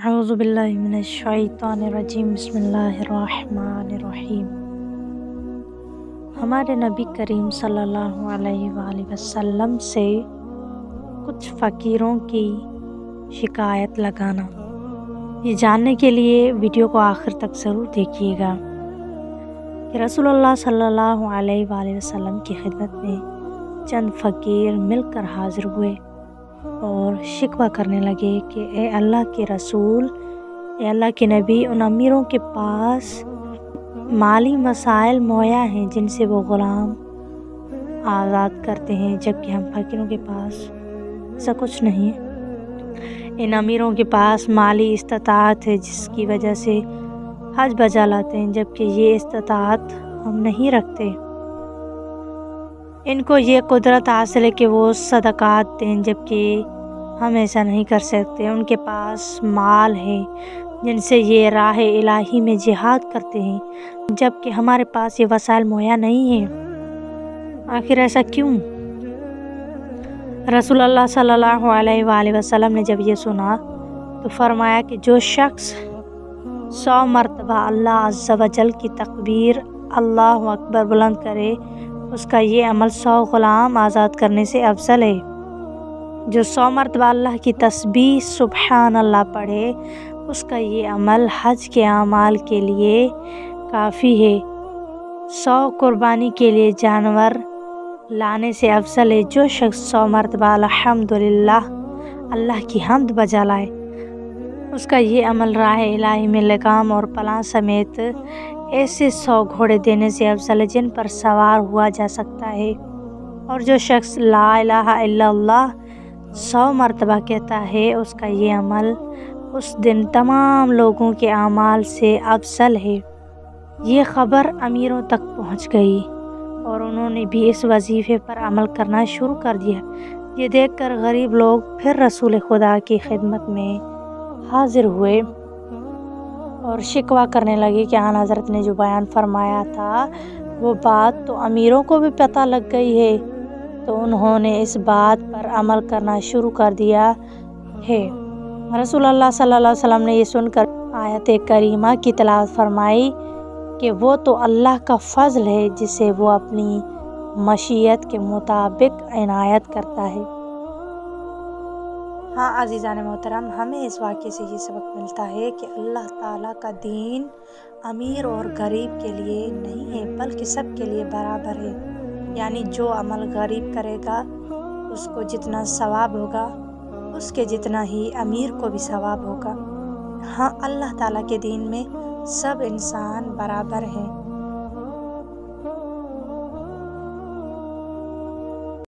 اعوذ باللہ من الشیطان الرجیم بسم اللہ الرحمن الرحیم۔ ہمارے نبی کریم صلی اللہ علیہ وآلہ وسلم سے کچھ فقیروں کی شکایت لگانا، یہ جاننے کے لیے ویڈیو کو آخر تک ضرور دیکھیے گا کہ رسول اللہ صلی اللہ علیہ وآلہ وسلم کی خدمت میں چند فقیر مل کر حاضر ہوئے اور شکوہ کرنے لگے کہ اے اللہ کے رسول، اے اللہ کے نبی، ان امیروں کے پاس مالی مسائل مہیا ہیں جن سے وہ غلام آزاد کرتے ہیں، جبکہ ہم فقیروں کے پاس ایسا کچھ نہیں ہے۔ ان امیروں کے پاس مالی استطاعت ہے جس کی وجہ سے حج بجا لاتے ہیں، جبکہ یہ استطاعت ہم نہیں رکھتے۔ ان کو یہ قدرت حاصل ہے کہ وہ صدقات دیں، جبکہ ہم ایسا نہیں کر سکتے۔ ان کے پاس مال ہے جن سے یہ راہ الہی میں جہاد کرتے ہیں، جبکہ ہمارے پاس یہ وسائل مہیا نہیں ہیں۔ آخر ایسا کیوں؟ رسول اللہ صلی اللہ علیہ وآلہ وسلم نے جب یہ سنا تو فرمایا کہ جو شخص 100 مرتبہ اللہ عز و جل کی تکبیر اللہ اکبر بلند کرے، اس کا یہ عمل 100 غلام آزاد کرنے سے افضل ہے۔ جو 100 مرتبہ اللہ کی تسبیح سبحان اللہ پڑھے، اس کا یہ عمل حج کے اعمال کے لیے کافی ہے۔ 100 قربانی کے لیے جانور لانے سے افضل ہے۔ جو شخص 100 مرتبہ الحمدللہ اللہ کی حمد بجا لائے، اس کا یہ عمل راہ الہی میں لگام اور پلاں سمیت ایسے 100 گھوڑے دینے سے افضل ہے جن پر سوار ہوا جا سکتا ہے۔ اور جو شخص لا الہ الا اللہ 100 مرتبہ کہتا ہے، اس کا یہ عمل اس دن تمام لوگوں کے اعمال سے افضل ہے۔ یہ خبر امیروں تک پہنچ گئی اور انہوں نے بھی اس وظیفے پر عمل کرنا شروع کر دیا۔ یہ دیکھ کر غریب لوگ پھر رسول خدا کی خدمت میں حاضر ہوئے اور شکوہ کرنے لگے کہ آن حضرت نے جو بیان فرمایا تھا وہ بات تو امیروں کو بھی پتہ لگ گئی ہے، تو انہوں نے اس بات پر عمل کرنا شروع کر دیا ہے۔ رسول اللہ صلی اللہ علیہ وسلم نے یہ سن کر آیت کریمہ کی تلاوت فرمائی کہ وہ تو اللہ کا فضل ہے جسے وہ اپنی مشیت کے مطابق عنایت کرتا ہے۔ ہاں عزیزان محترم، ہمیں اس واقعے سے یہ سبق ملتا ہے کہ اللہ تعالیٰ کا دین امیر اور غریب کے لیے نہیں ہے بلکہ سب کے لیے برابر ہے۔ یعنی جو عمل غریب کرے گا اس کو جتنا ثواب ہوگا، اس کے جتنا ہی امیر کو بھی ثواب ہوگا۔ ہاں اللہ تعالیٰ کے دین میں سب انسان برابر ہیں۔